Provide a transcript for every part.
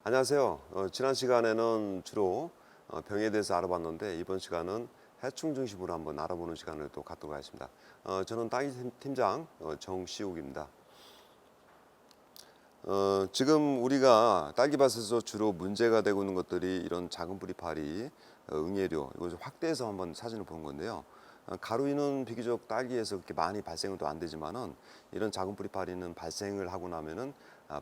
안녕하세요. 지난 시간에는 주로 병에 대해서 알아봤는데 이번 시간은 해충 중심으로 한번 알아보는 시간을 또 갖도록 하겠습니다. 저는 딸기 팀장 정시욱입니다. 지금 우리가 딸기밭에서 주로 문제가 되고 있는 것들이 이런 작은 뿌리 파리, 응애류 이것을 확대해서 한번 사진을 본 건데요. 가루이는 비교적 딸기에서 그렇게 많이 발생은 또 안 되지만은 이런 작은 뿌리 파리는 발생을 하고 나면은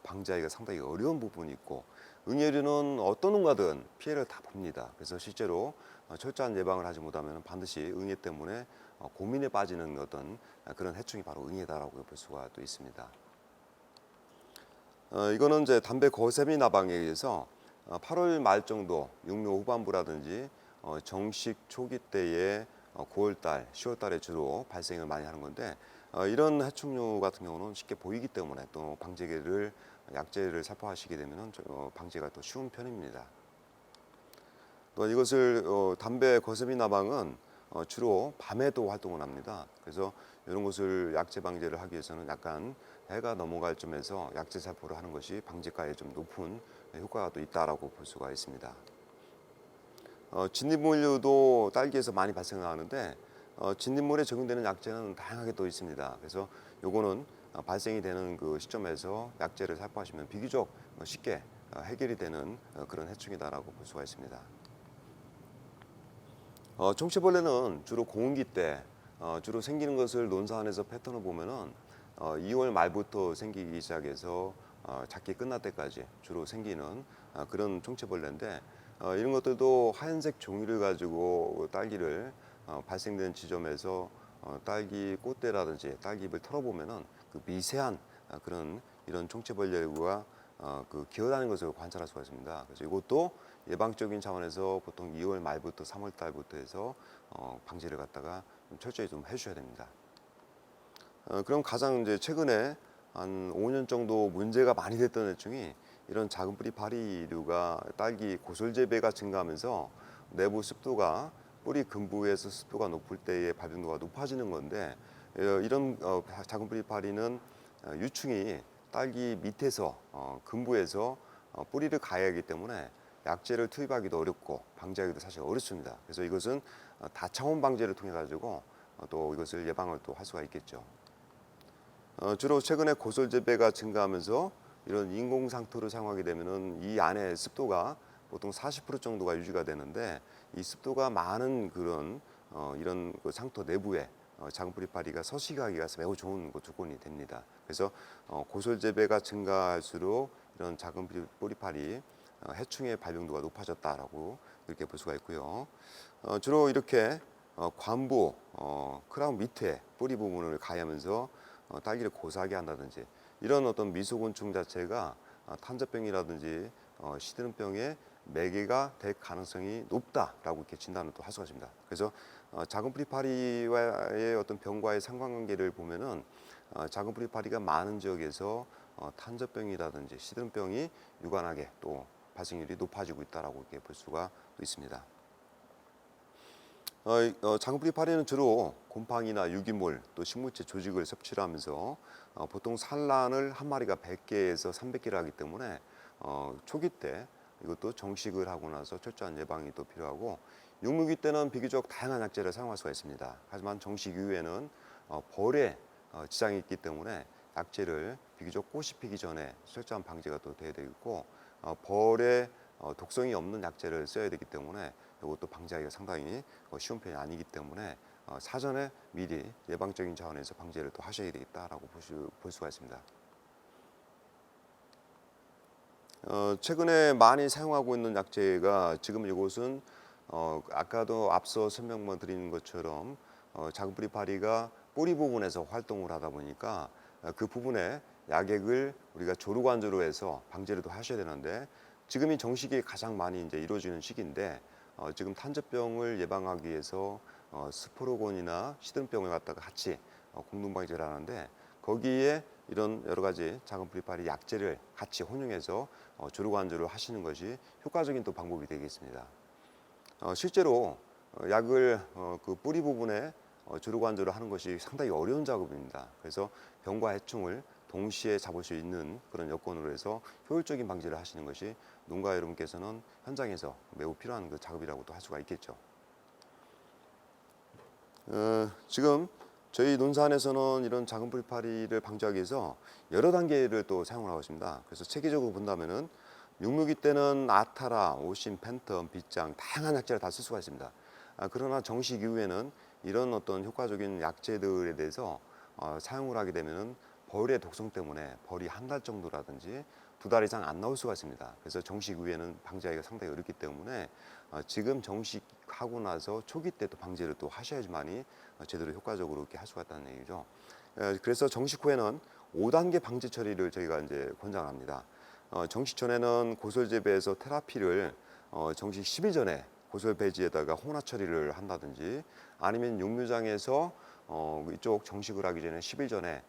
방지하기가 상당히 어려운 부분이 있고 응애류는 어떤 농가든 피해를 다 봅니다. 그래서 실제로 철저한 예방을 하지 못하면 반드시 응애 때문에 고민에 빠지는 어떤 그런 해충이 바로 응애다라고 볼 수가 또 있습니다. 이거는 이제 담배 거세미 나방에 의해서 8월 말 정도, 육묘 후반부라든지 정식 초기 때에 9월 달, 10월 달에 주로 발생을 많이 하는 건데 이런 해충류 같은 경우는 쉽게 보이기 때문에 또 방제를 약제를 살포하시게 되면 방제가 또 쉬운 편입니다. 또 이것을 담배 거세미 나방은 주로 밤에도 활동을 합니다. 그래서 이런 것을 약제 방제를 하기 위해서는 약간 해가 넘어갈 점에서 약제 살포를 하는 것이 방제가에 좀 높은 효과가 또 있다라고 볼 수가 있습니다. 진딧물류도 딸기에서 많이 발생하는데 진딧물에 적용되는 약제는 다양하게 또 있습니다. 그래서 요거는 발생이 되는 그 시점에서 약제를 살포하시면 비교적 쉽게 해결이 되는 그런 해충이다라고 볼 수가 있습니다. 총체벌레는 주로 공응기 때 주로 생기는 것을 논사안에서 패턴을 보면은 2월 말부터 생기기 시작해서 작기 끝날 때까지 주로 생기는 그런 총체벌레인데 이런 것들도 하얀색 종이를 가지고 딸기를 발생된 지점에서 딸기 꽃대라든지 딸기잎을 털어보면은 그 미세한 그런 이런 총체벌레가 그 기어다니는 것을 관찰할 수가 있습니다. 그래서 이것도 예방적인 차원에서 보통 2월 말부터 3월 달부터 해서 방제를 갖다가 좀 철저히 좀 해주셔야 됩니다. 그럼 가장 이제 최근에 한 5년 정도 문제가 많이 됐던 해충이 이런 작은 뿌리 파리류가 딸기 고솔 재배가 증가하면서 내부 습도가 뿌리 근부에서 습도가 높을 때의 발병도가 높아지는 건데 이런 작은 뿌리 파리는 유충이 딸기 밑에서 근부에서 뿌리를 가야 하기 때문에 약제를 투입하기도 어렵고 방제하기도 사실 어렵습니다. 그래서 이것은 다차원 방제를 통해 가지고 또 이것을 예방을 또 할 수가 있겠죠. 주로 최근에 고솔 재배가 증가하면서 이런 인공 상토를 사용하게 되면은 이 안에 습도가 보통 40% 정도가 유지가 되는데 이 습도가 많은 그런 이런 그 상토 내부에 작은 뿌리 파리가 서식하기가 매우 좋은 조건이 됩니다. 그래서 고솔 재배가 증가할수록 이런 작은 뿌리 파리 해충의 발병도가 높아졌다라고 이렇게 볼 수가 있고요. 주로 이렇게 관부 크라운 밑에 뿌리 부분을 가하면서 딸기를 고사하게 한다든지 이런 어떤 미소곤충 자체가 탄저병이라든지 시드름병의 매개가 될 가능성이 높다라고 이렇게 진단을 또 할 수가 있습니다. 그래서 작은 뿌리 파리와의 어떤 병과의 상관관계를 보면은 작은 뿌리 파리가 많은 지역에서 탄저병이라든지 시드름병이 유관하게 또 발생률이 높아지고 있다라고 이렇게 볼 수가 또 있습니다. 작은 뿌리 파리는 주로 곰팡이나 유기물 또 식물체 조직을 섭취를 하면서 보통 산란을 한 마리가 100개에서 300개를 하기 때문에 초기 때 이것도 정식을 하고 나서 철저한 예방이 또 필요하고 육류기 때는 비교적 다양한 약제를 사용할 수가 있습니다. 하지만 정식 이후에는 벌에 지장이 있기 때문에 약제를 비교적 꽃이 피기 전에 철저한 방제가 또 돼야 되겠고 벌에 독성이 없는 약제를 써야 되기 때문에 이것도 방지하기가 상당히 쉬운 편이 아니기 때문에 사전에 미리 예방적인 차원에서 방제를 또 하셔야 되겠다라고 볼 수가 있습니다. 최근에 많이 사용하고 있는 약제가 지금 이곳은 아까도 앞서 설명만 드린 것처럼 작은 뿌리 파리가 뿌리 부분에서 활동을 하다 보니까 그 부분에 약액을 우리가 조루관조로 해서 방제를 또 하셔야 되는데 지금이 정식이 가장 많이 이제 이루어지는 시기인데 지금 탄저병을 예방하기 위해서 스포로곤이나 시드름병을 갖다가 같이 공동 방제를 하는데 거기에 이런 여러 가지 작은 뿌리 파리 약제를 같이 혼용해서 조루관조를 하시는 것이 효과적인 또 방법이 되겠습니다. 실제로 약을 그 뿌리 부분에 조루관조를 하는 것이 상당히 어려운 작업입니다. 그래서 병과 해충을 동시에 잡을 수 있는 그런 여건으로 해서 효율적인 방제를 하시는 것이 농가 여러분께서는 현장에서 매우 필요한 그 작업이라고도 할 수가 있겠죠. 지금 저희 논산에서는 이런 작은 뿌리파리를 방지하기 위해서 여러 단계를 또 사용을 하고 있습니다. 그래서 체계적으로 본다면은 육묘기 때는 아타라, 오신, 팬텀, 빗장 다양한 약재를 다 쓸 수가 있습니다. 그러나 정식 이후에는 이런 어떤 효과적인 약재들에 대해서 사용을 하게 되면은 벌의 독성 때문에 벌이 한 달 정도라든지 2달 이상 안 나올 수가 있습니다. 그래서 정식 이후에는 방지하기가 상당히 어렵기 때문에 지금 정식하고 나서 초기 때 또 방제를 또 하셔야지만이 제대로 효과적으로 이렇게 할 수가 있다는 얘기죠. 그래서 정식 후에는 5단계 방제 처리를 저희가 이제 권장합니다. 정식 전에는 고설 재배에서 테라피를 정식 10일 전에 고설 배지에다가 혼합 처리를 한다든지 아니면 육묘장에서 이쪽 정식을 하기 전에 10일 전에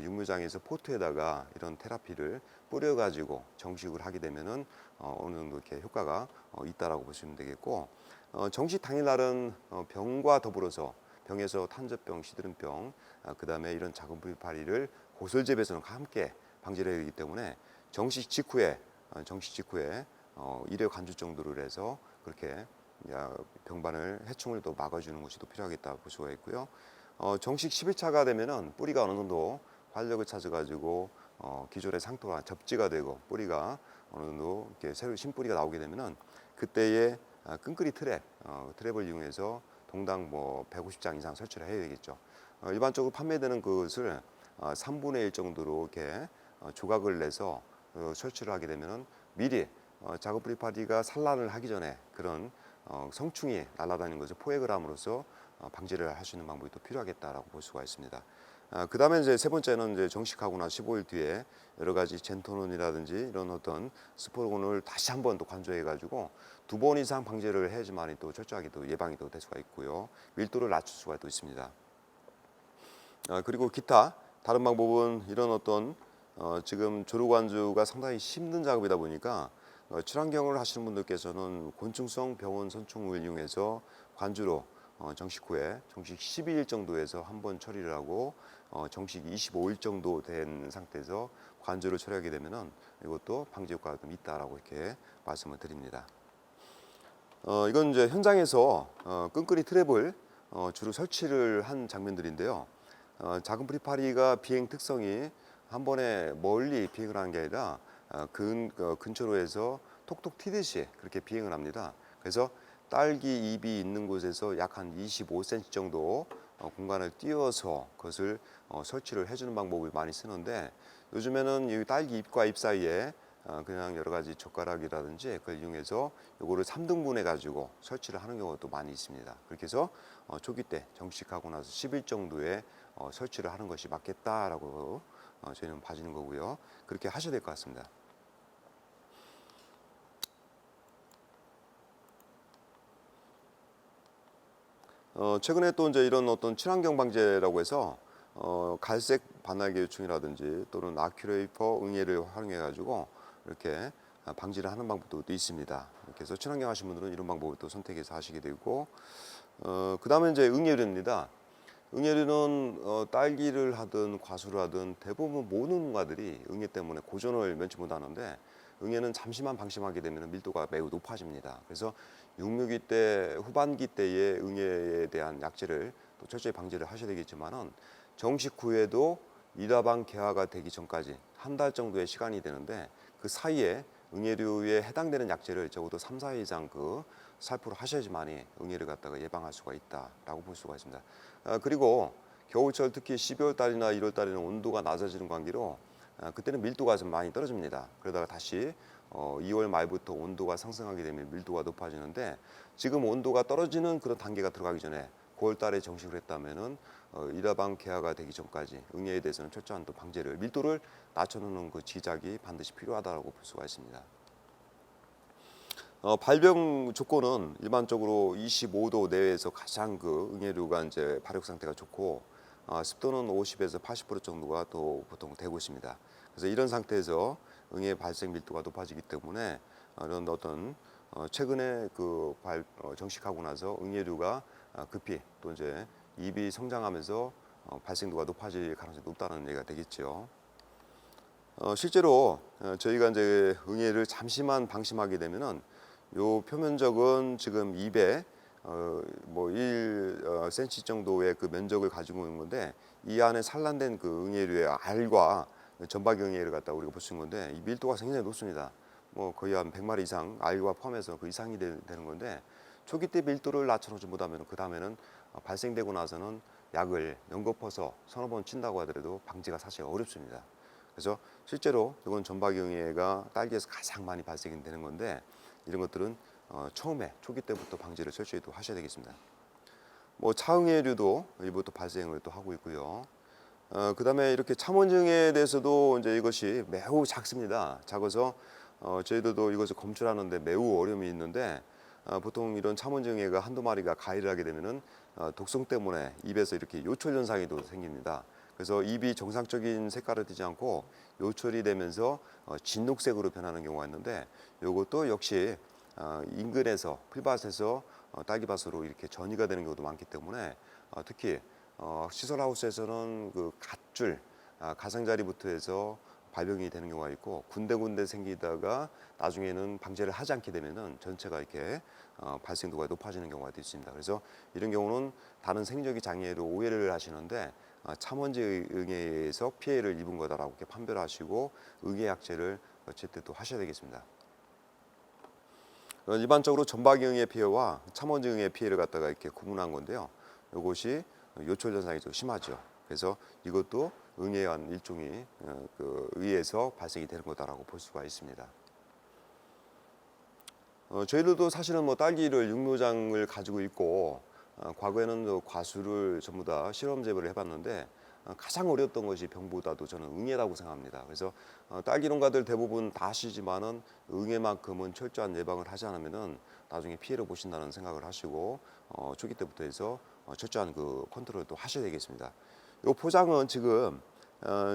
육묘장에서 포트에다가 이런 테라피를 뿌려가지고 정식을 하게 되면은 어느 정도 이렇게 효과가 있다라고 보시면 되겠고, 정식 당일날은 병과 더불어서 병에서 탄저병, 시드름병, 그다음에 이런 작은 뿌리파리를 고설 재배에서는 함께 방지를 해야 되기 때문에 정식 직후에 1회 간주 정도를 해서 그렇게 병반을 해충을 또 막아주는 것이 또 필요하겠다 볼 수가 있고요. 정식 10일차가 되면은 뿌리가 어느 정도 활력을 찾아가지고 기존의 상토와 접지가 되고 뿌리가 어느 정도 이렇게 새로 신뿌리가 나오게 되면은 그때에 끈끈이 트랩을 이용해서 동당 뭐 150장 이상 설치를 해야 되겠죠. 일반적으로 판매되는 것을 3분의 1 정도로 이렇게 조각을 내서 설치를 하게 되면은 미리 작은 뿌리파리가 산란을 하기 전에 그런 성충이 날아다니는 것을 포획을 함으로써 방지를 할 수 있는 방법이 또 필요하겠다라고 볼 수가 있습니다. 그 다음에 이제 세 번째는 이제 정식하고 나 15일 뒤에 여러 가지 젠토논이라든지 이런 어떤 스포곤을 다시 한번 또 관조해가지고 2번 이상 방제를 해야지만이 또 철저하게 또 예방이 또 될 수가 있고요. 밀도를 낮출 수가 또 있습니다. 그리고 기타 다른 방법은 이런 어떤 지금 조류관주가 상당히 힘든 작업이다 보니까 친환경을 하시는 분들께서는 곤충성 병원 선충을 이용해서 관주로 정식 후에 정식 12일 정도에서 한번 처리를 하고 정식 25일 정도 된 상태에서 관주를 처리하게 되면은 이것도 방지 효과가 좀 있다라고 이렇게 말씀을 드립니다. 이건 이제 현장에서 끈끈이 트랩을 주로 설치를 한 장면들인데요. 작은 뿌리파리가 비행 특성이 한 번에 멀리 비행을 하는 게 아니라 근처로 해서 톡톡 튀듯이 그렇게 비행을 합니다. 그래서 딸기 잎이 있는 곳에서 약 한 25cm 정도 공간을 띄워서 그것을 설치를 해주는 방법을 많이 쓰는데, 요즘에는 이 딸기 잎과 잎 사이에 그냥 여러 가지 젓가락이라든지 그걸 이용해서 요거를 3등분해 가지고 설치를 하는 경우도 많이 있습니다. 그렇게 해서 초기 때 정식하고 나서 10일 정도에 설치를 하는 것이 맞겠다라고 저희는 봐주는 거고요. 그렇게 하셔야 될 것 같습니다. 최근에 또 이제 이런 어떤 친환경 방제라고 해서 갈색 반알개 유충이라든지 또는 아큐레이퍼 응애를 활용해 가지고 이렇게 방지를 하는 방법도 있습니다. 그래서 친환경 하신 분들은 이런 방법을 또 선택해서 하시게 되고, 그 다음에 이제 응애류입니다. 응애류는 딸기를 하든 과수를 하든 대부분 모든 농가들이 응애 때문에 고전을 면치 못하는데, 응애는 잠시만 방심하게 되면 밀도가 매우 높아집니다. 그래서 육묘기 때 후반기 때의 응애에 대한 약제를 또 철저히 방지를 하셔야 되겠지만은 정식 후에도 일화방 개화가 되기 전까지 한 달 정도의 시간이 되는데, 그 사이에 응애류에 해당되는 약제를 적어도 3, 4일 이상 살포를 하셔야지만이 응애를 갖다가 예방할 수가 있다라고 볼 수가 있습니다. 그리고 겨울철 특히 12월 달이나 1월 달에는 온도가 낮아지는 관계로 그때는 밀도가 좀 많이 떨어집니다. 그러다가 다시 2월 말부터 온도가 상승하게 되면 밀도가 높아지는데, 지금 온도가 떨어지는 그런 단계가 들어가기 전에 9월 달에 정식을 했다면은 일화방 개화가 되기 전까지 응애에 대해서는 철저한 또 방제를 밀도를 낮춰놓는 그 지작이 반드시 필요하다고 볼 수가 있습니다. 발병 조건은 일반적으로 25도 내외에서 가장 응애류가 이제 발육 상태가 좋고, 습도는 50에서 80% 정도가 또 보통 되고 있습니다. 그래서 이런 상태에서 응애 발생 밀도가 높아지기 때문에 이런 어떤 최근에 정식하고 나서 응애류가 급히 또 이제 잎이 성장하면서 발생도가 높아질 가능성이 높다는 얘기가 되겠죠. 실제로 저희가 이제 응애를 잠시만 방심하게 되면은 요 표면적은 지금 잎에 뭐 1cm 정도의 그 면적을 가지고 있는 건데, 이 안에 산란된 그 응애류의 알과 전박이 응애를 갖다 우리가 볼 수 있는 건데, 이 밀도가 굉장히 높습니다. 뭐 거의 한 100마리 이상, 알과 포함해서 그 이상이 되는 건데, 초기 때 밀도를 낮춰놓지 못하면 그 다음에는 발생되고 나서는 약을 연거퍼서 서너 번 친다고 하더라도 방지가 사실 어렵습니다. 그래서 실제로 이건 전박이응애가 딸기에서 가장 많이 발생이 되는 건데, 이런 것들은 처음에 초기 때부터 방지를 철저히 또 하셔야 되겠습니다. 뭐 차응애류도 일부 또 발생을 또 하고 있고요. 그다음에 이렇게 참원증에 대해서도 이제 이것이 매우 작습니다. 작아서 저희들도 이것을 검출하는데 매우 어려움이 있는데, 보통 이런 참원증애가 한두 마리가 가해를 하게 되면은 독성 때문에 입에서 이렇게 요철 현상이 또 생깁니다. 그래서 입이 정상적인 색깔을 띠지 않고 요철이 되면서 진녹색으로 변하는 경우가 있는데, 이것도 역시 인근에서 풀밭에서 딸기밭으로 이렇게 전이가 되는 경우도 많기 때문에, 특히 시설하우스에서는 그 갓줄 가장자리부터 해서 발병이 되는 경우가 있고, 군데군데 생기다가 나중에는 방제를 하지 않게 되면은 전체가 이렇게 발생도가 높아지는 경우가 있습니다. 그래서 이런 경우는 다른 생리적인 장애로 오해를 하시는데, 참원제 응애에서 피해를 입은 거다라고 이렇게 판별하시고 응애 약제를 제때 또 하셔야 되겠습니다. 일반적으로 전박이 응애 피해와 참원제 응애 피해를 갖다가 이렇게 구분한 건데요. 이것이 요철 현상이 좀 심하죠. 그래서 이것도 응애한 일종이 의해서 발생이 되는 거다라고 볼 수가 있습니다. 저희들도 사실은 뭐 딸기를 육묘장을 가지고 있고, 과거에는 과수를 전부 다 실험 재배를 해봤는데, 가장 어려웠던 것이 병보다도 저는 응애라고 생각합니다. 그래서 딸기 농가들 대부분 다 아시지만은 응애만큼은 철저한 예방을 하지 않으면은 나중에 피해를 보신다는 생각을 하시고, 초기 때부터 해서 철저한 그 컨트롤도 하셔야 되겠습니다. 이 포장은 지금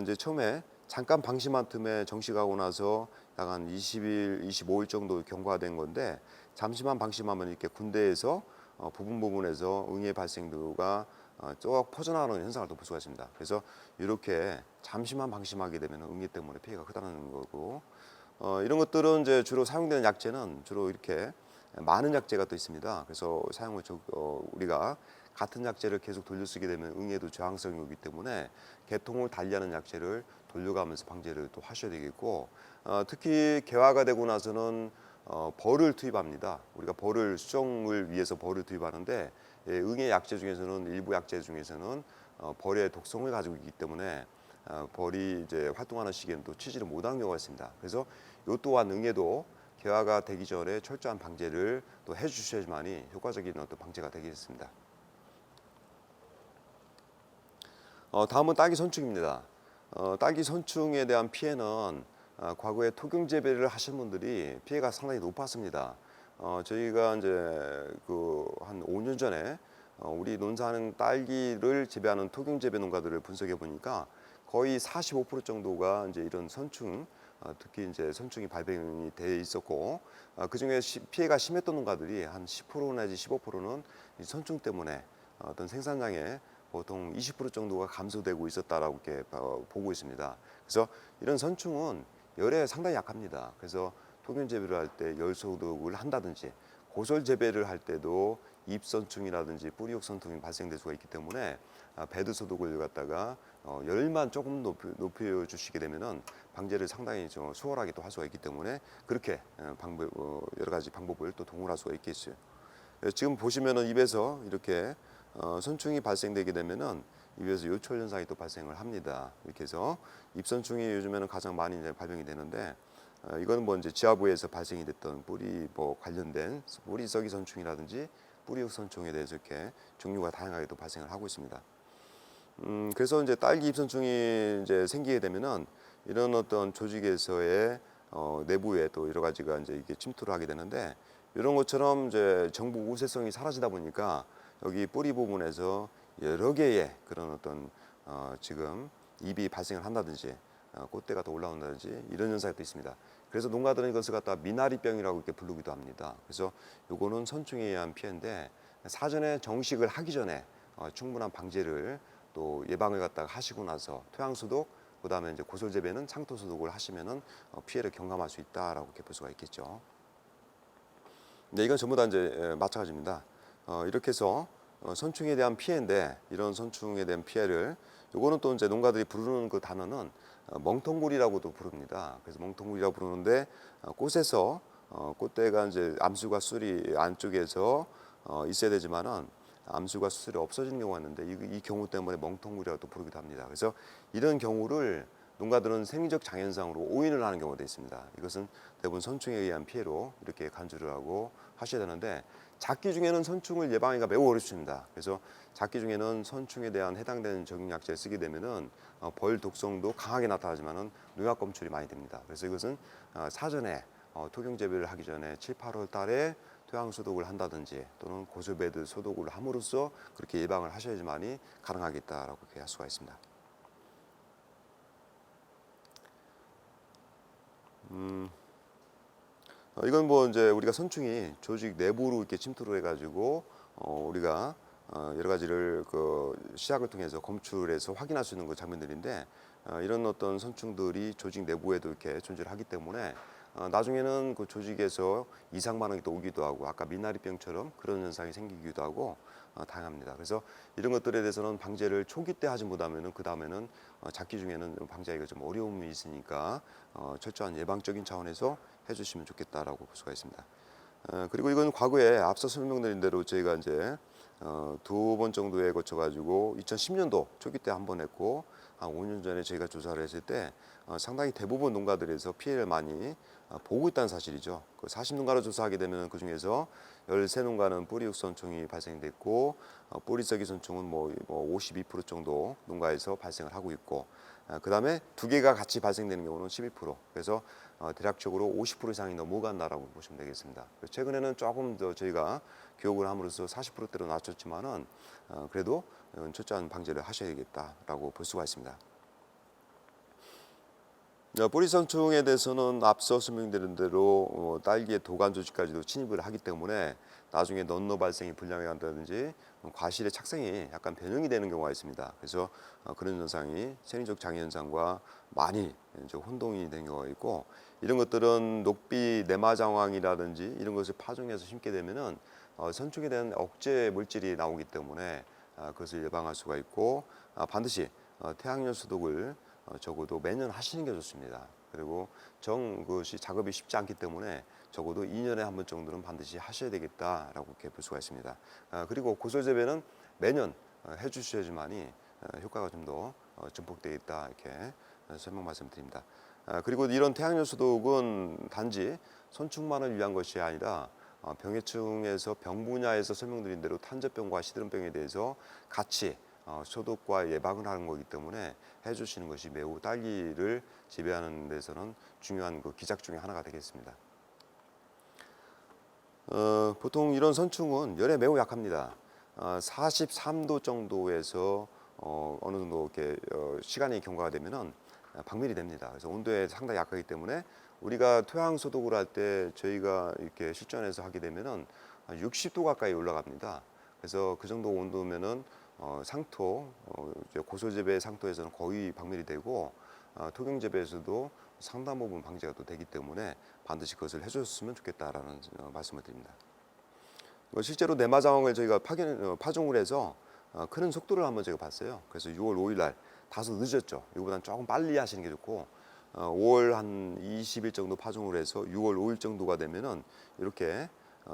이제 처음에 잠깐 방심한 틈에 정식하고 나서 약 한 20일, 25일 정도 경과된 건데, 잠시만 방심하면 이렇게 군대에서 부분에서 응애 발생도가 쭉 퍼져나가는 현상을 또 볼 수가 있습니다. 그래서 이렇게 잠시만 방심하게 되면 응애 때문에 피해가 크다는 거고, 이런 것들은 이제 주로 사용되는 약제는 주로 이렇게 많은 약제가 또 있습니다. 그래서 사용을 우리가 같은 약제를 계속 돌려쓰게 되면 응애도 저항성이 오기 때문에 계통을 달리하는 약제를 돌려가면서 방제를 또 하셔야 되겠고, 특히 개화가 되고 나서는 벌을 투입합니다. 우리가 벌을 수정을 위해서 벌을 투입하는데, 응애 약제 중에서는 일부 약제 중에서는 벌의 독성을 가지고 있기 때문에 벌이 이제 활동하는 시기에는 또 치지를 못하는 경우가 있습니다. 그래서 이 또한 응애도 개화가 되기 전에 철저한 방제를 또 해주셔야지만이 효과적인 어떤 방제가 되겠습니다. 다음은 딸기 선충입니다. 딸기 선충에 대한 피해는 과거에 토경 재배를 하신 분들이 피해가 상당히 높았습니다. 저희가 이제 그 한 5년 전에 우리 논사하는 딸기를 재배하는 토경 재배 농가들을 분석해 보니까 거의 45% 정도가 이제 이런 선충, 특히 이제 선충이 발병이 돼 있었고, 그 중에 피해가 심했던 농가들이 한 10% 내지 15%는 이 선충 때문에 어떤 생산량에 보통 20% 정도가 감소되고 있었다라고 이렇게 보고 있습니다. 그래서 이런 선충은 열에 상당히 약합니다. 그래서 토경 재배를 할 때 열 소독을 한다든지, 고설 재배를 할 때도 잎선충이라든지 뿌리옥 선충이 발생될 수가 있기 때문에 배드 소독을 갖다가 열만 조금 높여 주시게 되면은 방제를 상당히 좀 수월하게 또 할 수가 있기 때문에, 그렇게 여러 가지 방법을 또 동원할 수가 있겠어요. 지금 보시면은 입에서 이렇게 선충이 발생되게 되면은 입에서 요철 현상이 또 발생을 합니다. 이렇게 해서 입선충이 요즘에는 가장 많이 이제 발병이 되는데, 이거는 뭐 이제 지하부에서 발생이 됐던 뿌리 관련된 뿌리썩이 선충이라든지 뿌리육 선충에 대해서 이렇게 종류가 다양하게 또 발생을 하고 있습니다. 그래서 이제 딸기 입선충이 이제 생기게 되면은 이런 어떤 조직에서의 내부에 또 여러 가지가 이제 이게 침투를 하게 되는데, 이런 것처럼 이제 정부 우세성이 사라지다 보니까 여기 뿌리 부분에서 여러 개의 그런 어떤 지금 입이 발생을 한다든지 꽃대가 더 올라온다든지 이런 현상이 또 있습니다. 그래서 농가들은 이것을 갖다 미나리병이라고 이렇게 부르기도 합니다. 그래서 요거는 선충에 의한 피해인데, 사전에 정식을 하기 전에 충분한 방제를 또 예방을 갖다가 하시고 나서 토양 소독, 그다음에 이제 고솔 재배는 상토 소독을 하시면은 피해를 경감할 수 있다라고 이렇게 볼 수가 있겠죠. 네, 이건 전부 다 이제 마찬가지입니다. 이렇게 해서 선충에 대한 피해인데 이런 선충에 대한 피해를 요거는 또 이제 농가들이 부르는 그 단어는 멍텅구리라고도 부릅니다. 그래서 멍텅구리라고 부르는데 꽃에서 꽃대가 이제 암수가 수술이 안쪽에서 있어야 되지만은 암수가 수술이 없어지는 경우가 있는데 이 경우 때문에 멍텅구리라고 또 부르기도 합니다. 그래서 이런 경우를 농가들은 생리적 장현상으로 오인을 하는 경우가 있습니다. 이것은 대부분 선충에 의한 피해로 이렇게 간주를 하고 하셔야 되는데 작기 중에는 선충을 예방하기가 매우 어렵습니다. 그래서 작기 중에는 선충에 대한 해당되는 적용약제를 쓰게 되면은 벌 독성도 강하게 나타나지만은 농약 검출이 많이 됩니다. 그래서 이것은 사전에 토경 재배를 하기 전에 7, 8월 달에 토양 소독을 한다든지 또는 고수베드 소독을 함으로써 그렇게 예방을 하셔야지만이 가능하겠다라고 이렇게 할 수가 있습니다. 이건 뭐 이제 우리가 선충이 조직 내부로 이렇게 침투를 해가지고 우리가 여러 가지를 그 시약을 통해서 검출해서 확인할 수 있는 그 장면들인데 이런 어떤 선충들이 조직 내부에도 이렇게 존재를 하기 때문에 나중에는 그 조직에서 이상 반응이 또 오기도 하고 아까 미나리병처럼 그런 현상이 생기기도 하고 다양합니다. 그래서 이런 것들에 대해서는 방제를 초기 때 하지 못하면은 그 다음에는 작기 중에는 방제하기가 좀 어려움이 있으니까 철저한 예방적인 차원에서 해주시면 좋겠다라고 볼 수가 있습니다. 그리고 이건 과거에 앞서 설명드린 대로 저희가 이제 2번 정도에 거쳐 가지고 2010년도 초기 때 한 번 했고 한 5년 전에 저희가 조사를 했을 때 상당히 대부분 농가들에서 피해를 많이 보고 있다는 사실이죠. 그 40농가를 조사하게 되면 그 중에서 13농가는 뿌리육선충이 발생됐고 뿌리썩이 선충은 뭐 52% 정도 농가에서 발생을 하고 있고 그 다음에 두 개가 같이 발생되는 경우는 11%. 그래서 대략적으로 50% 이상이 넘어간다라고 보시면 되겠습니다. 최근에는 조금 더 저희가 교육을 함으로써 40%대로 낮췄지만은 그래도 철저한 방제를 하셔야겠다라고 볼 수가 있습니다. 뿌리선충에 대해서는 앞서 설명드린 대로 딸기의 도관 조직까지도 침입을 하기 때문에 나중에 넌너 발생이 불량이 간다든지 과실의 착생이 약간 변형이 되는 경우가 있습니다. 그래서 그런 현상이 생리적 장애 현상과 많이 이제 혼동이 되는 경우가 있고 이런 것들은 녹비 내마장황이라든지 이런 것을 파종해서 심게 되면은 선충에 대한 억제 물질이 나오기 때문에 그것을 예방할 수가 있고 반드시 태양열 소독을 적어도 매년 하시는 게 좋습니다. 그리고 그것이 작업이 쉽지 않기 때문에 적어도 2년에 한 번 정도는 반드시 하셔야 되겠다라고 이렇게 볼 수가 있습니다. 그리고 고솔 재배는 매년 해주셔야지만이 효과가 좀 더 증폭되겠다 이렇게 설명 말씀드립니다. 그리고 이런 태양열 소독은 단지 선충만을 위한 것이 아니라 병해충에서 병 분야에서 설명드린 대로 탄저병과 시드름병에 대해서 같이 소독과 예방을 하는 거기 때문에 해주시는 것이 매우 딸기를 재배하는 데서는 중요한 그 기작 중에 하나가 되겠습니다. 보통 이런 선충은 열에 매우 약합니다. 43도 정도에서 어느 정도 이렇게 시간이 경과가 되면은 박멸이 됩니다. 그래서 온도에 상당히 약하기 때문에 우리가 토양 소독을 할 때 저희가 이렇게 실전에서 하게 되면은 60도 가까이 올라갑니다. 그래서 그 정도 온도면은 상토, 고솔 재배 상토에서는 거의 박멸이 되고 토경 재배에서도 상당 부분 방제가 또 되기 때문에 반드시 그것을 해줬으면 좋겠다라는 말씀을 드립니다. 실제로 내마장황을 저희가 파종을 해서 크는 속도를 한번 제가 봤어요. 그래서 6월 5일 날 다소 늦었죠. 이거보다는 조금 빨리 하시는 게 좋고 5월 한 20일 정도 파종을 해서 6월 5일 정도가 되면은 이렇게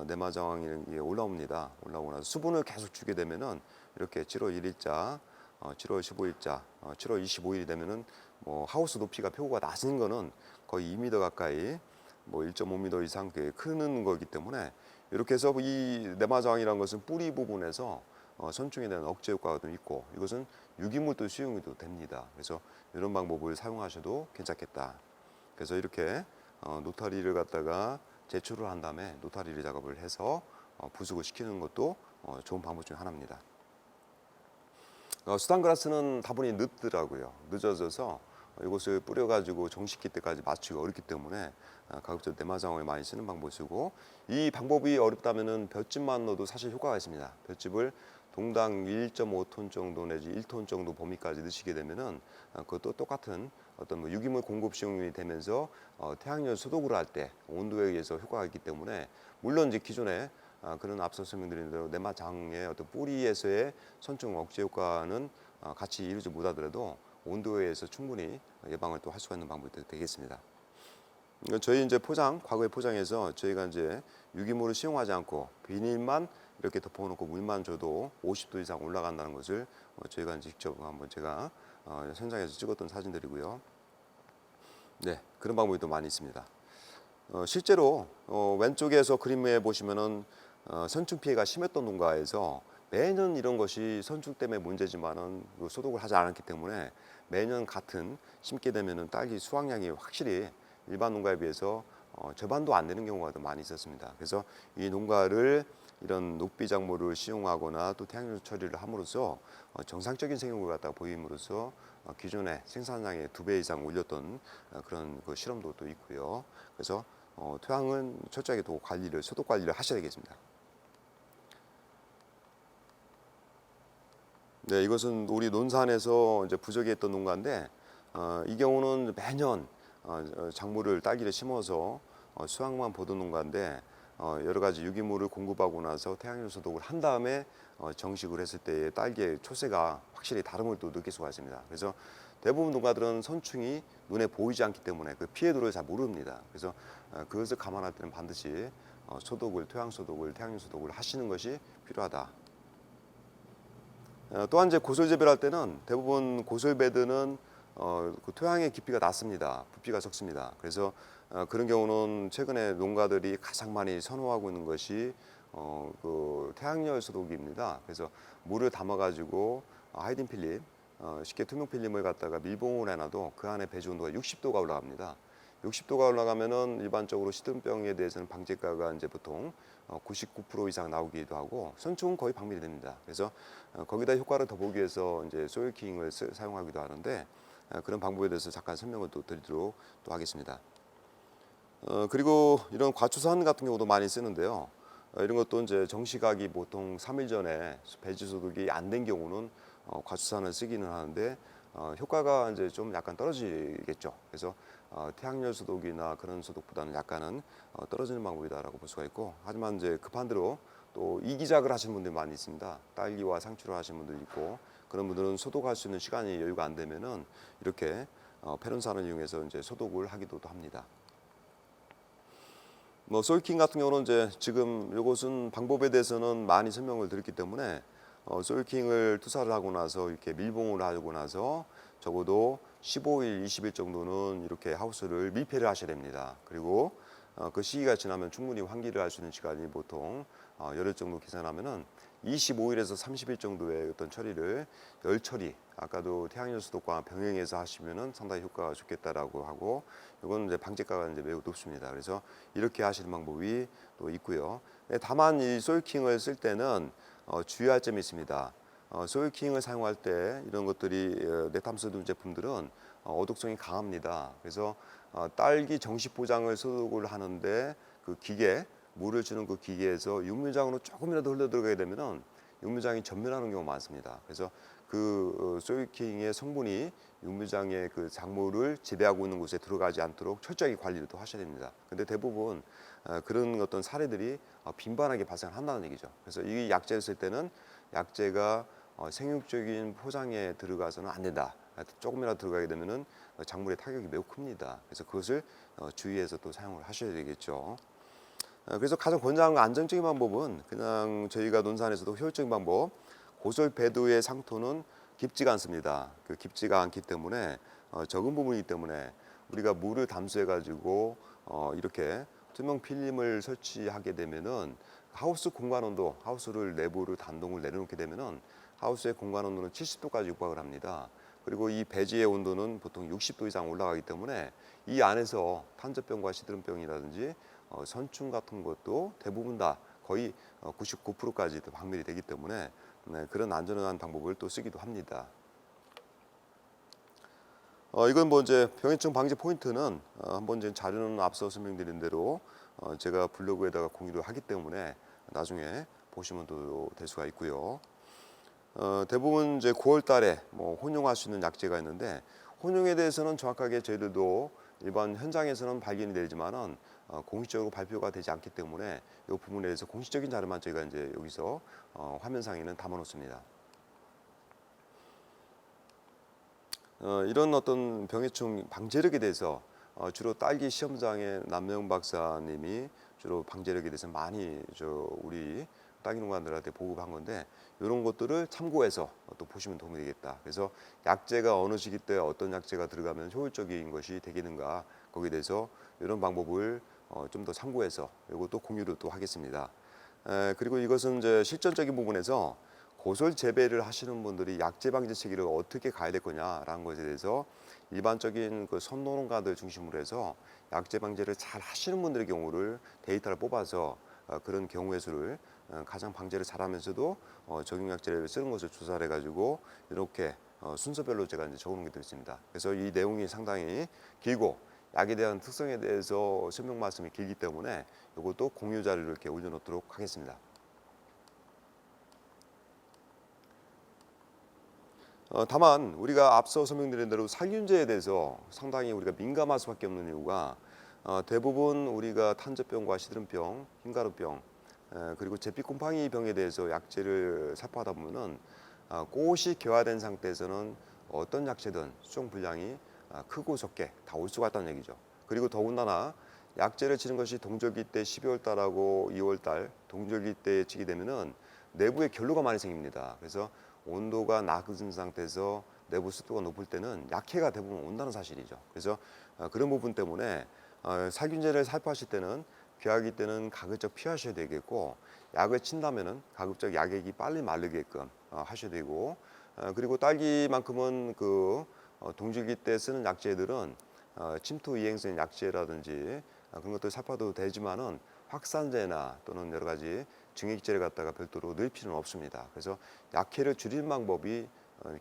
내마장황이 올라옵니다. 올라오고 나서 수분을 계속 주게 되면은 이렇게 7월 1일자, 7월 15일자, 7월 25일이 되면은 뭐 하우스 높이가 표고가 낮은 거는 거의 2m 가까이 뭐 1.5m 이상 크는 거기 때문에 이렇게 해서 이 내마장황이라는 것은 뿌리 부분에서 선충에 대한 억제 효과가 좀 있고 이것은 유기물도 수용이 됩니다. 그래서 이런 방법을 사용하셔도 괜찮겠다. 그래서 이렇게 노타리를 갖다가 제초를 한 다음에 노타리 작업을 해서 부숙을 시키는 것도 좋은 방법 중 하나입니다. 수단그라스는 다분히 늦더라고요. 늦어져서 이것을 뿌려가지고 정식기 때까지 맞추기 어렵기 때문에 가급적 내마장황을 많이 쓰는 방법이고 이 방법이 어렵다면은 볏짚만 넣어도 사실 효과가 있습니다. 볏짚을 동당 1.5톤 정도 내지 1톤 정도 범위까지 넣으시게 되면은 그것도 똑같은 어떤 뭐 유기물 공급 시용이 되면서 태양열 소독을 할 때 온도에 의해서 효과가 있기 때문에 물론 이제 기존에 그런 앞서 설명드린 대로 내마장의 어떤 뿌리에서의 선충 억제 효과는 같이 이루지 못하더라도 온도에 의해서 충분히 예방을 또 할 수가 있는 방법이 되겠습니다. 저희 이제 과거에 포장해서 저희가 이제 유기물을 사용하지 않고 비닐만 이렇게 덮어놓고 물만 줘도 50도 이상 올라간다는 것을 저희가 이제 직접 한번 제가 현장에서 찍었던 사진들이고요. 네, 그런 방법이 또 많이 있습니다. 실제로 왼쪽에서 그림에 보시면은 선충 피해가 심했던 농가에서 매년 이런 것이 선충 때문에 문제지만은 소독을 하지 않았기 때문에 매년 같은 심게 되면은 딸기 수확량이 확실히 일반 농가에 비해서 절반도 안 되는 경우가 더 많이 있었습니다. 그래서 이 농가를 이런 녹비 작물을 시용하거나 또 태양열 처리를 함으로써 정상적인 생육을 갖다 보임으로써 기존의 생산량의 2배 이상 올렸던 그런 그 실험도 또 있고요. 그래서 토양은 철저하게 또 소독 관리를 하셔야 되겠습니다. 네, 이것은 우리 논산에서 이제 부적이했던 농가인데 이 경우는 매년 작물을 딸기를 심어서 수확만 보던 농가인데 여러 가지 유기물을 공급하고 나서 태양열 소독을 한 다음에 정식을 했을 때의 딸기의 초세가 확실히 다름을 또 느낄 수가 있습니다. 그래서 대부분 농가들은 선충이 눈에 보이지 않기 때문에 그 피해도를 잘 모릅니다. 그래서 그것을 감안할 때는 반드시 토양 소독을, 태양열 소독을 하시는 것이 필요하다. 또한 이제 고솔 재배할 때는 대부분 고솔 베드는 그 토양의 깊이가 낮습니다. 부피가 적습니다. 그래서 그런 경우는 최근에 농가들이 가장 많이 선호하고 있는 것이 그 태양열 소독입니다. 그래서 물을 담아가지고 하이딘 필름, 쉽게 투명 필름을 갖다가 밀봉을 해놔도 그 안에 배지 온도가 60도가 올라갑니다. 60도가 올라가면은 일반적으로 시드름병에 대해서는 방제가가 이제 보통 99% 이상 나오기도 하고 선충은 거의 박멸이 됩니다. 그래서 거기다 효과를 더 보기 위해서 이제 소일킹을 사용하기도 하는데 그런 방법에 대해서 잠깐 설명을 또 드리도록 또 하겠습니다. 그리고 이런 과추산 같은 경우도 많이 쓰는데요. 이런 것도 이제 정식하기 보통 3일 전에 배지 소독이 안 된 경우는 과추산을 쓰기는 하는데 효과가 이제 좀 약간 떨어지겠죠. 그래서 태양열 소독이나 그런 소독보다는 약간은 떨어지는 방법이다라고 볼 수가 있고, 하지만 이제 급한 대로 또 이기작을 하시는 분들이 많이 있습니다. 딸기와 상추를 하시는 분들이 있고, 그런 분들은 소독할 수 있는 시간이 여유가 안 되면은 이렇게 페론산을 이용해서 이제 소독을 하기도 합니다. 뭐 소일킹 같은 경우는 이제 지금 이것은 방법에 대해서는 많이 설명을 드렸기 때문에 소일킹을 투사를 하고 나서 이렇게 밀봉을 하고 나서 적어도 15일, 20일 정도는 이렇게 하우스를 밀폐를 하셔야 됩니다. 그리고 그 시기가 지나면 충분히 환기를 할 수 있는 시간이 보통 열흘 정도 계산하면은 25일에서 30일 정도의 어떤 처리를 열 처리, 아까도 태양열 소독과 병행해서 하시면은 상당히 효과가 좋겠다라고 하고, 이건 이제 방제가가 이제 매우 높습니다. 그래서 이렇게 하시는 방법이 또 있고요. 다만 이 소일킹을 쓸 때는 주의할 점이 있습니다. 소일킹을 사용할 때 이런 것들이 네탐스든 제품들은 어독성이 강합니다. 그래서 딸기 정식 포장을 소독을 하는데 그 기계, 물을 주는 그 기계에서 육묘장으로 조금이라도 흘러 들어가게 되면은 육묘장이 전멸하는 경우가 많습니다. 그래서 그 소일킹의 성분이 육묘장의 그 작물을 재배하고 있는 곳에 들어가지 않도록 철저하게 관리를 또 하셔야 됩니다. 근데 대부분 그런 어떤 사례들이 빈번하게 발생한다는 얘기죠. 그래서 이 약제를 쓸 때는 약제가 생육적인 포장에 들어가서는 안 된다. 조금이라도 들어가게 되면은 작물의 타격이 매우 큽니다. 그래서 그것을 주의해서 또 사용을 하셔야 되겠죠. 그래서 가장 권장하는 안정적인 방법은 그냥 저희가 논산에서도 효율적인 방법, 고솔 배두의 상토는 깊지가 않습니다. 그 깊지가 않기 때문에 적은 부분이기 때문에 우리가 물을 담수해 가지고 이렇게 투명 필름을 설치하게 되면은 하우스 공간 온도, 하우스를 내부를 단동을 내려놓게 되면은 하우스의 공간 온도는 70도까지 육박을 합니다. 그리고 이 배지의 온도는 보통 60도 이상 올라가기 때문에 이 안에서 탄저병과 시드름병이라든지 선충 같은 것도 대부분 다 거의 99%까지 박멸이 되기 때문에 그런 안전한 방법을 또 쓰기도 합니다. 이건 뭐 이제 병해충 방지 포인트는 한번 이제 자료는 앞서 설명드린 대로 제가 블로그에다가 공유를 하기 때문에 나중에 보시면 또 될 수가 있고요. 대부분 이제 9월 달에 뭐 혼용할 수 있는 약재가 있는데 혼용에 대해서는 정확하게 저희들도 일반 현장에서는 발견이 되지만은 공식적으로 발표가 되지 않기 때문에 이 부분에 대해서 공식적인 자료만 저희가 이제 여기서 화면상에는 담아 놓습니다. 이런 어떤 병해충 방제력에 대해서 주로 딸기 시험장의 남명 박사님이 주로 방제력에 대해서 많이 우리 딸기 농가들한테 보급한 건데 이런 것들을 참고해서 또 보시면 도움이 되겠다. 그래서 약재가 어느 시기 때 어떤 약재가 들어가면 효율적인 것이 되겠는가 거기에 대해서 이런 방법을 좀 더 참고해서 이것도 공유를 또 하겠습니다. 그리고 이것은 이제 실전적인 부분에서 고설 재배를 하시는 분들이 약재 방제 체계를 어떻게 가야 될 거냐라는 것에 대해서 일반적인 그 선농가들 중심으로 해서 약재 방제를 잘 하시는 분들의 경우를 데이터를 뽑아서 그런 경우의 수를 가장 방제를 잘하면서도 적용 약재를 쓰는 것을 조사를 해가지고 이렇게 순서별로 제가 이제 적어놓은 게 되어 있습니다. 그래서 이 내용이 상당히 길고 약에 대한 특성에 대해서 설명 말씀이 길기 때문에 이것도 공유 자료를 이렇게 올려놓도록 하겠습니다. 다만 우리가 앞서 설명드린 대로 살균제에 대해서 상당히 우리가 민감할 수밖에 없는 이유가 대부분 우리가 탄저병과 시드름병, 흰가루병 그리고 제피곰팡이 병에 대해서 약재를 살포하다 보면은 꽃이 개화된 상태에서는 어떤 약재든 수정 분량이 크고 적게 다 올 수가 있다는 얘기죠. 그리고 더군다나 약재를 치는 것이 동절기 때 12월 달하고 2월 달 동절기 때에 치게 되면은 내부에 결로가 많이 생깁니다. 그래서 온도가 낮은 상태에서 내부 습도가 높을 때는 약해가 대부분 온다는 사실이죠. 그래서 그런 부분 때문에 살균제를 살포하실 때는 귀하기 때는 가급적 피하셔야 되겠고 약을 친다면은 가급적 약액이 빨리 마르게끔 하셔야 되고 그리고 딸기만큼은 그 동절기 때 쓰는 약재들은 침투 이행성 약재라든지 그런 것들 살포도 되지만은 확산제나 또는 여러 가지 증액제를 갖다가 별도로 넣을 필요는 없습니다. 그래서 약해를 줄이는 방법이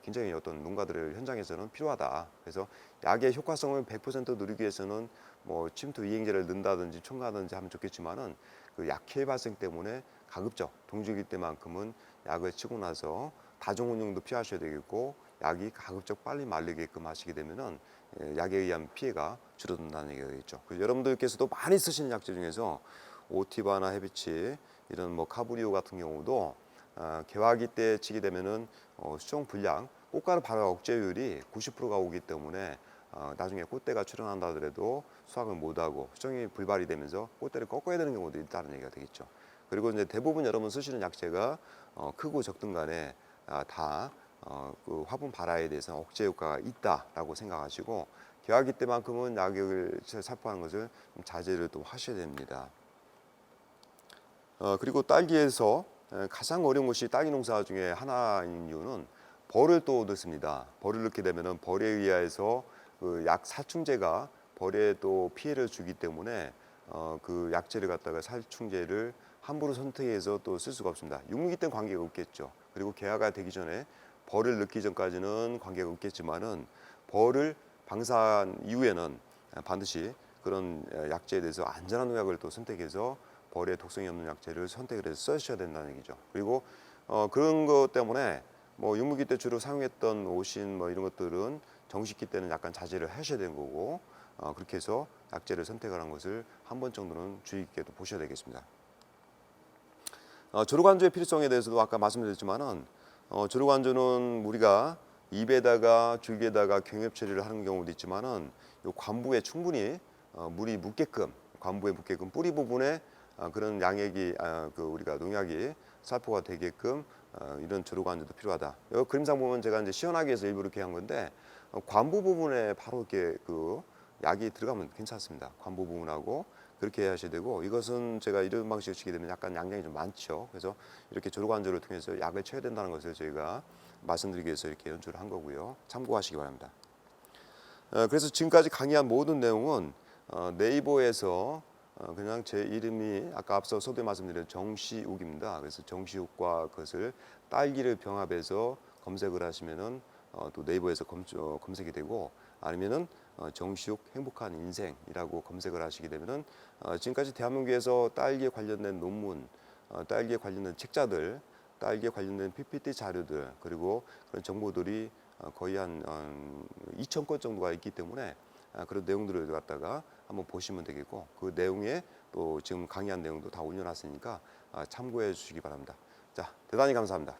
굉장히 어떤 농가들의 현장에서는 필요하다. 그래서 약의 효과성을 100% 누리기 위해서는 뭐 침투 이행제를 넣는다든지 첨가하든지 하면 좋겠지만은 그 약해 발생 때문에 가급적 동절기 때만큼은 약을 치고 나서 다중 운용도 피하셔야 되겠고 약이 가급적 빨리 말리게끔 하시게 되면은 약에 의한 피해가 줄어든다는 얘기가 되겠죠. 그래서 여러분들께서도 많이 쓰시는 약재 중에서 오티바나 헤비치 이런 뭐 카브리오 같은 경우도 개화기 때 치게 되면은 수정 분량 꽃가루 발화 억제율이 90%가 오기 때문에 나중에 꽃대가 출현한다 하더라도 수확을 못하고 수정이 불발이 되면서 꽃대를 꺾어야 되는 경우도 있다는 얘기가 되겠죠. 그리고 이제 대부분 여러분 쓰시는 약재가 크고 적든 간에 그 화분 발화에 대해서 억제 효과가 있다라고 생각하시고 개화기 때만큼은 약을 살포하는 것을 좀 자제를 또 하셔야 됩니다. 그리고 딸기에서 가장 어려운 것이 딸기 농사 중에 하나인 이유는 벌을 또 넣습니다. 벌을 넣게 되면은 벌에 의해서 그 약 살충제가 벌에 또 피해를 주기 때문에 그 약재를 갖다가 살충제를 함부로 선택해서 또 쓸 수가 없습니다. 육무기 때는 관계가 없겠죠. 그리고 개화가 되기 전에 벌을 넣기 전까지는 관계가 없겠지만은 벌을 방사한 이후에는 반드시 그런 약재에 대해서 안전한 농약을 또 선택해서 벌에 독성이 없는 약재를 선택을 해서 쓰셔야 된다는 얘기죠. 그리고 그런 것 때문에 뭐 육무기 때 주로 사용했던 오신 뭐 이런 것들은 정식기 때는 약간 자제를 하셔야 되는 거고 그렇게 해서 약재를 선택하는 것을 한 번 정도는 주의 깊게 또 보셔야 되겠습니다. 조류관조의 필요성에 대해서도 아까 말씀드렸지만은 조류관조는 우리가 잎에다가 줄기에다가 경협 처리를 하는 경우도 있지만은 요 관부에 충분히 물이 묻게끔 관부에 묻게끔 뿌리 부분에 그런 양액이 그 우리가 농약이 살포가 되게끔 이런 조류관조도 필요하다. 여기 그림상 보면 제가 이제 시원하게 해서 일부러 이렇게 한 건데 관부 부분에 바로 이렇게 그 약이 들어가면 괜찮습니다. 관부 부분하고 그렇게 하셔야 되고 이것은 제가 이런 방식으로 치게 되면 약간 양량이 좀 많죠. 그래서 이렇게 조류관조를 통해서 약을 쳐야 된다는 것을 저희가 말씀드리기 위해서 이렇게 연출을 한 거고요. 참고하시기 바랍니다. 그래서 지금까지 강의한 모든 내용은 네이버에서 그냥 제 이름이 아까 앞서 서두에 말씀드린 정시욱입니다. 그래서 정시욱과 그것을 딸기를 병합해서 검색을 하시면은 또 네이버에서 검색이 되고 아니면은 정시욱 행복한 인생이라고 검색을 하시게 되면은 지금까지 대한민국에서 딸기에 관련된 논문, 딸기에 관련된 책자들, 딸기에 관련된 PPT 자료들 그리고 그런 정보들이 거의 한 2,000건 정도가 있기 때문에 그런 내용들을 갖다가 한번 보시면 되겠고 그 내용에 또 지금 강의한 내용도 다 올려놨으니까 참고해 주시기 바랍니다. 자, 대단히 감사합니다.